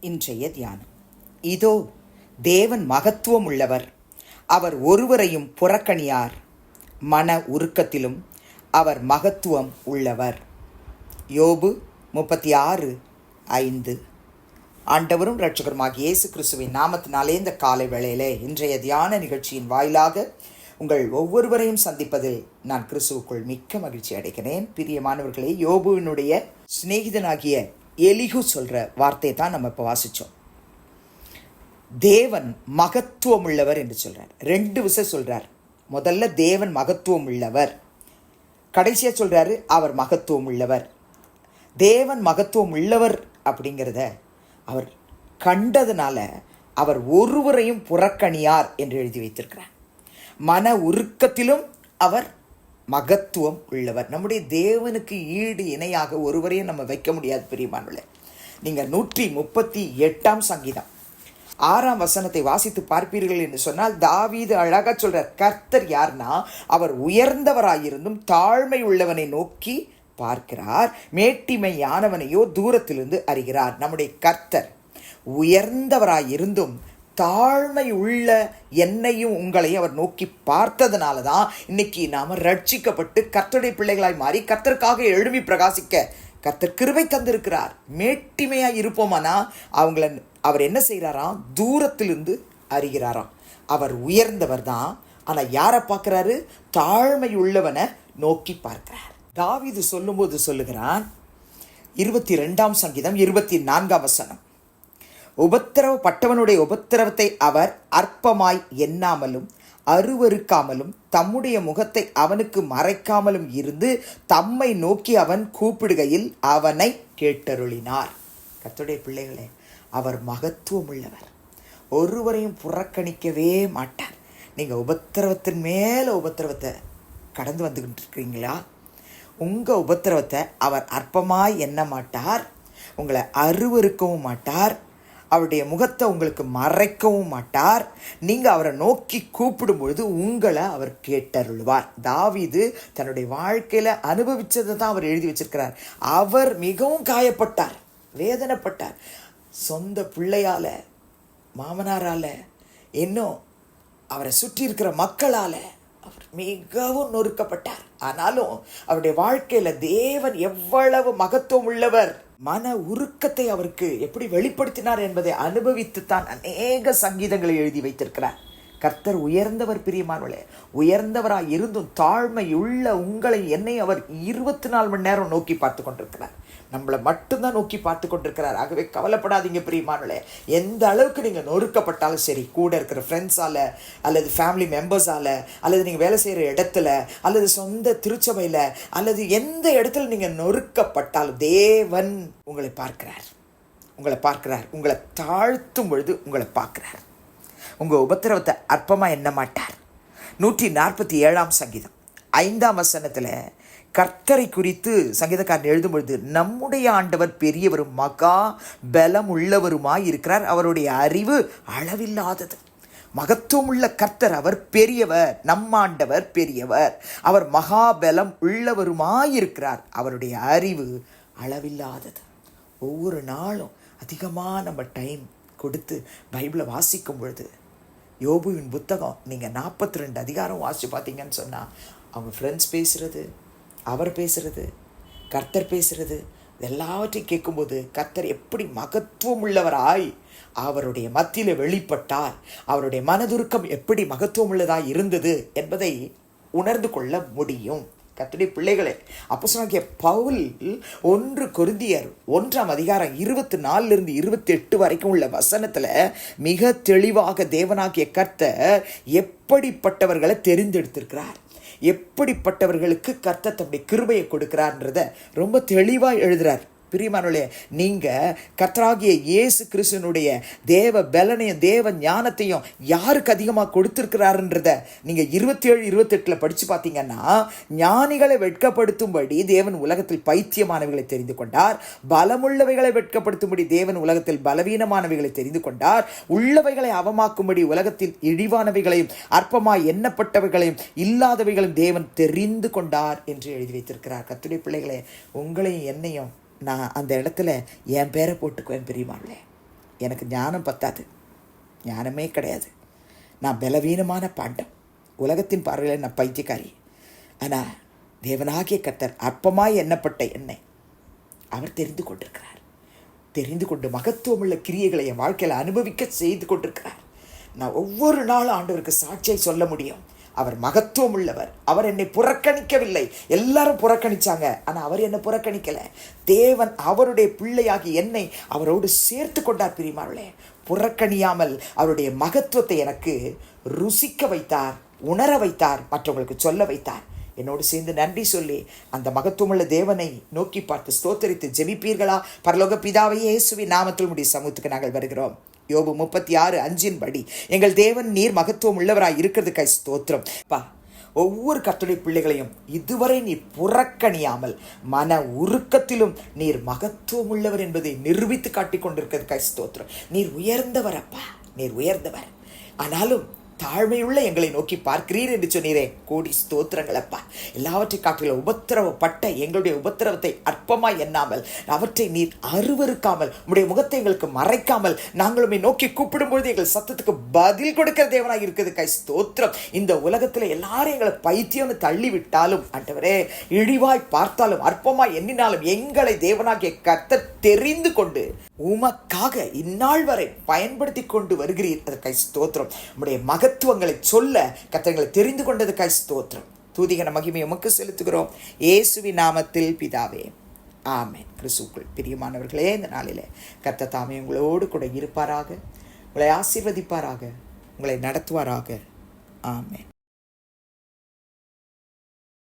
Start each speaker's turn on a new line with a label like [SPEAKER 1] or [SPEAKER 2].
[SPEAKER 1] இன்றைய தியானம். இதோ தேவன் மகத்துவம் உள்ளவர், அவர் ஒருவரையும் புறக்கணியார், மன உருக்கத்திலும் அவர் மகத்துவம் உள்ளவர். யோபு 36:5. ஆண்டவரும் இரட்சகருமாகிய இயேசு கிறிஸ்துவின் நாமத்தினாலே இந்த காலை வேளையிலே இன்றைய தியான நிகழ்ச்சியின் வாயிலாக உங்கள் ஒவ்வொருவரையும் சந்திப்பதில் நான் கிறிஸ்துவுக்குள் மிக்க மகிழ்ச்சி அடைகிறேன். பிரியமானவர்களே, யோபுவினுடைய சிநேகிதனாகிய எலிகு சொல்ற வார்த்தை தான் நம்ம இப்போ வாசிச்சோம். தேவன் மகத்துவம் உள்ளவர் என்று சொல்றார். 2 விஷயம் சொல்றார். முதல்ல தேவன் மகத்துவம் உள்ளவர், கடைசியா சொல்றாரு அவர் மகத்துவம் உள்ளவர். தேவன் மகத்துவம் உள்ளவர் அப்படிங்கிறத அவர் கண்டதுனால அவர் ஒருவரையும் புறக்கணியார் என்று எழுதி வைத்திருக்கிறார். மன உருக்கத்திலும் அவர் மகத்துவம் உள்ளவர். நம்முடைய தேவனுக்கு ஈடு இணையாக ஒருவரையும் நம்ம வைக்க முடியாது. பிரியமானவர்களே, நீங்கள் 138 சங்கீதம் 6 வாசித்து பார்ப்பீர்கள் என்று சொன்னால் தாவீது அழகா சொல்றார். கர்த்தர் யார்னா, அவர் உயர்ந்தவராயிருந்தும் தாழ்மை உள்ளவனை நோக்கி பார்க்கிறார், மேட்டிமையானவனையோ தூரத்திலிருந்து அறிகிறார். நம்முடைய கர்த்தர் உயர்ந்தவராயிருந்தும் தாழ்மை உள்ள என்னையும் உங்களையும் அவர் நோக்கி பார்த்ததுனால தான் இன்னைக்கு நாம் ரட்சிக்கப்பட்டு கர்த்தருடைய பிள்ளைகளாய் மாறி கர்த்தருக்காக எழும்பி பிரகாசிக்க கர்த்தர் கிருபை தந்திருக்கிறார். மேட்டிமையாக இருப்போமானா அவர் என்ன செய்கிறாராம்? தூரத்திலிருந்து அறிகிறாராம். அவர் உயர்ந்தவர் தான், ஆனால் யாரை பார்க்குறாரு? தாழ்மை உள்ளவனை நோக்கி பார்க்கிறார். தாவீது சொல்லும்போது சொல்லுகிறான், 22 சங்கீதம் 24 உபத்திரவப்பட்டவனுடைய உபத்திரவத்தை அவர் அற்பமாய் எண்ணாமலும் அருவருக்காமலும் தம்முடைய முகத்தை அவனுக்கு மறைக்காமலும் இருந்து தம்மை நோக்கி அவன் கூப்பிடுகையில் அவனை கேட்டருளினார். கர்த்தருடைய பிள்ளைகளே, அவர் மகத்துவம் உள்ளவர், ஒருவரையும் புறக்கணிக்கவே மாட்டார். நீங்கள் உபத்திரவத்தின் மேலே உபத்திரவத்தை கடந்து வந்துக்கிட்டு இருக்கிறீங்களா? உங்கள் உபத்திரவத்தை அவர் அற்பமாய் எண்ண மாட்டார், உங்களை அருவருக்கவும் மாட்டார், அவருடைய முகத்தை உங்களுக்கு மறைக்கவும் மாட்டார். நீங்கள் அவரை நோக்கி கூப்பிடும் பொழுது உங்களை அவர் கேட்டருள்வார். தாவீது தன்னுடைய வாழ்க்கையில் அனுபவித்ததை தான் அவர் எழுதி வச்சிருக்கிறார். அவர் மிகவும் காயப்பட்டார், வேதனைப்பட்டார். சொந்த பிள்ளையால், மாமனாரால், இன்னும் அவரை சுற்றி இருக்கிற மக்களால் அவர் மிகவும் நொறுக்கப்பட்டார். ஆனாலும் அவருடைய வாழ்க்கையில் தேவன் எவ்வளவு மகத்துவம் உள்ளவர், மன உருக்கத்தை அவருக்கு எப்படி வெளிப்படுத்தினார் என்பதை அனுபவித்துத்தான் அநேக சங்கீதங்களை எழுதி வைத்திருக்கிறார். கர்த்தர் உயர்ந்தவர். பிரியமானவர்களே, உயர்ந்தவராய் இருந்தும் தாழ்மை உள்ள உங்களை என்னை அவர் 24 மணி நேரம் நோக்கி பார்த்து கொண்டிருக்கிறார். நம்மளை மட்டும்தான் நோக்கி பார்த்து கொண்டிருக்கிறார். ஆகவே கவலைப்படாதீங்க பிரியமானவர்களே. எந்த அளவுக்கு நீங்கள் நொறுக்கப்பட்டாலும் சரி, கூட இருக்கிற ஃப்ரெண்ட்ஸால் அல்லது ஃபேமிலி மெம்பர்ஸால் அல்லது நீங்கள் வேலை செய்கிற இடத்துல அல்லது சொந்த திருச்சபையில் அல்லது எந்த இடத்துல நீங்கள் நொறுக்கப்பட்டாலும் தேவன் உங்களை பார்க்கிறார். உங்களை தாழ்த்தும் பொழுது உங்களை பார்க்கிறார். உங்கள் உபத்திரவத்தை அற்பமாக எண்ண மாட்டார். 147 சங்கீதம் 5 கர்த்தரை குறித்து சங்கீதக்காரன் எழுதும் பொழுது, நம்முடைய ஆண்டவர் பெரியவரும் மகா பலம் உள்ளவருமாய் இருக்கிறார், அவருடைய அறிவு அளவில்லாதது. மகத்துவம் உள்ள கர்த்தர், அவர் பெரியவர். நம்மாண்டவர் பெரியவர், அவர் மகாபலம் உள்ளவருமாயிருக்கிறார், அவருடைய அறிவு அளவில்லாதது. ஒவ்வொரு நாளும் அதிகமாக நம்ம டைம் கொடுத்து பைபிளை வாசிக்கும் பொழுது, யோபுவின் புத்தகம் நீங்கள் 42 அதிகாரம் வாசித்து பார்த்தீங்கன்னு சொன்னால், அவங்க ஃப்ரெண்ட்ஸ் பேசுகிறது, அவர் பேசுகிறது, கர்த்தர் பேசுகிறது, எல்லாவற்றையும் கேட்கும்போது கர்த்தர் எப்படி மகத்துவம் உள்ளவராய் அவருடைய மத்தியில் வெளிப்பட்டார், அவருடைய மனதுருக்கம் எப்படி மகத்துவம் உள்ளதாய் இருந்தது என்பதை உணர்ந்து கொள்ள முடியும். கர்த்தருடைய பிள்ளைகளே, அப்போஸ்தலனாகிய பவுல் 1 கொரிந்தியர் 1 அதிகாரம் 24 28 வரைக்கும் உள்ள வசனத்தில் மிக தெளிவாக தேவனாகிய கர்த்தர் எப்படிப்பட்டவர்களை தெரிந்தெடுத்திருக்கிறார், எப்படிப்பட்டவர்களுக்கு கர்த்தர் தம்முடைய கிருபையை கொடுக்கிறார்ன்றதை ரொம்ப தெளிவாக எழுதுகிறார். பிரியமானவர்களே, நீங்கள் கர்த்தராகிய இயேசு கிறிஸ்துவினுடைய தேவ பலனையும் தேவ ஞானத்தையும் யாருக்கு அதிகமாக கொடுத்துருக்கிறாருன்றதை நீங்கள் 27-28 படித்து பார்த்தீங்கன்னா, ஞானிகளை வெட்கப்படுத்தும்படி தேவன் உலகத்தில் பைத்தியமானவைகளை தெரிந்து கொண்டார், பலமுள்ளவைகளை வெட்கப்படுத்தும்படி தேவன் உலகத்தில் பலவீனமானவைகளை தெரிந்து கொண்டார், உள்ளவைகளை அவமாக்கும்படி உலகத்தில் இழிவானவைகளையும் அற்பமாய் எண்ணப்பட்டவைகளையும் இல்லாதவைகளையும் தேவன் தெரிந்து கொண்டார் என்று எழுதி வைத்திருக்கிறார். கர்த்தருடைய பிள்ளைகளே, உங்களையும் என்னையும் நான் அந்த இடத்துல என் பேரை போட்டுக்குவேன் பிரியமானே. எனக்கு ஞானம் பத்தாது, ஞானமே கிடையாது, நான் பலவீனமான பாண்டம், உலகத்தின் பார்வையில் நான் பைத்தியக்காரி. ஆனால் தேவனாகிய கர்த்தர் அற்பமாய் எண்ணப்பட்ட என்னை அவர் தெரிந்து கொண்டிருக்கிறார். தெரிந்து கொண்டு மகத்துவமுள்ள கிரியைகளை என் வாழ்க்கையில் அனுபவிக்க செய்து கொண்டிருக்கிறார். நான் ஒவ்வொரு நாளும் ஆண்டவருக்கு சாட்சியை சொல்ல முடியும். அவர் மகத்துவம் உள்ளவர். அவர் என்னை புறக்கணிக்கவில்லை. எல்லாரும் புறக்கணிச்சாங்க, ஆனால் அவர் என்னை புறக்கணிக்கலை. தேவன் அவருடைய பிள்ளையாகி என்னை அவரோடு சேர்த்து கொண்டார். பிரியமானவர்களே, புறக்கணியாமல் அவருடைய மகத்துவத்தை எனக்கு ருசிக்க வைத்தார், உணர வைத்தார், மற்றவங்களுக்கு சொல்ல வைத்தார். என்னோடு சேர்ந்து நன்றி சொல்லி அந்த மகத்துவமுள்ள தேவனை நோக்கி பார்த்து ஸ்தோத்தரித்து ஜெபிப்பீர்களா? பரலோக பிதாவே, இயேசுவின் நாமத்தில் உம்முடைய சமூகத்துக்கு நாங்கள் வருகிறோம். யோபு 36:5 படி, எங்கள் தேவன் நீர் மகத்துவம் உள்ளவராய் இருக்கிறதுக்காய் ஸ்தோத்திரம். ஒவ்வொரு கர்த்தருடைய பிள்ளைகளையும் இதுவரை நீர் புறக்கணியாமல் மன உருக்கத்திலும் நீர் மகத்துவம் உள்ளவர் என்பதை நிரூபித்து காட்டிக் கொண்டிருக்கிறதுக்காய் ஸ்தோத்திரம். நீர் உயர்ந்தவர் அப்பா, நீர் உயர்ந்தவர். ஆனாலும் தாழ்மையுள்ள எங்களை நோக்கி பார்க்கிறீர் என்று சொன்னீரே, கோடி ஸ்தோத்திரங்கள் அப்பா. எல்லாவற்றை காட்டிலும் உபத்திரவப்பட்ட எங்களுடைய உபத்திரவத்தை அற்பமாய் எண்ணாமல் அவற்றை நீர் அருவருக்காமல் உம்முடைய முகத்தை எங்களுக்கு மறைக்காமல் நாங்களுமே நோக்கி கூப்பிடும்பொழுது எங்கள் சத்தத்துக்கு பதில் கொடுக்கிற தேவனாய் இருக்கிறதுக்காய் ஸ்தோத்திரம். இந்த உலகத்தில் எல்லாரும் எங்களை பைத்தியம்னு தள்ளிவிட்டாலும் ஆண்டவரே, இழிவாய் பார்த்தாலும் அற்பமாய் எண்ணினாலும் எங்களை தேவனாகிய கர்த்தர் தெரிந்து கொண்டு உமக்காக இந்நாள் வரை பயன்படுத்தி கொண்டு வருகிறீர். அதற்காய் ஸ்தோத்திரம். உம்முடைய மகத்துவங்களை சொல்ல கர்த்தர்களை தெரிந்து கொண்டதுக்காய் ஸ்தோத்திரம். துதிகன மகிமை உமக்கு செலுத்துகிறோம் இயேசுவின் நாமத்தில் பிதாவே, ஆமென். கிறிஸ்துவுக்குள் பிரியமானவர்களே, இந்த நாளிலே கர்த்தர் தாமே உங்களோடு கூட இருப்பாராக, உங்களை ஆசீர்வதிப்பாராக, உங்களை நடத்துவாராக. ஆமென்.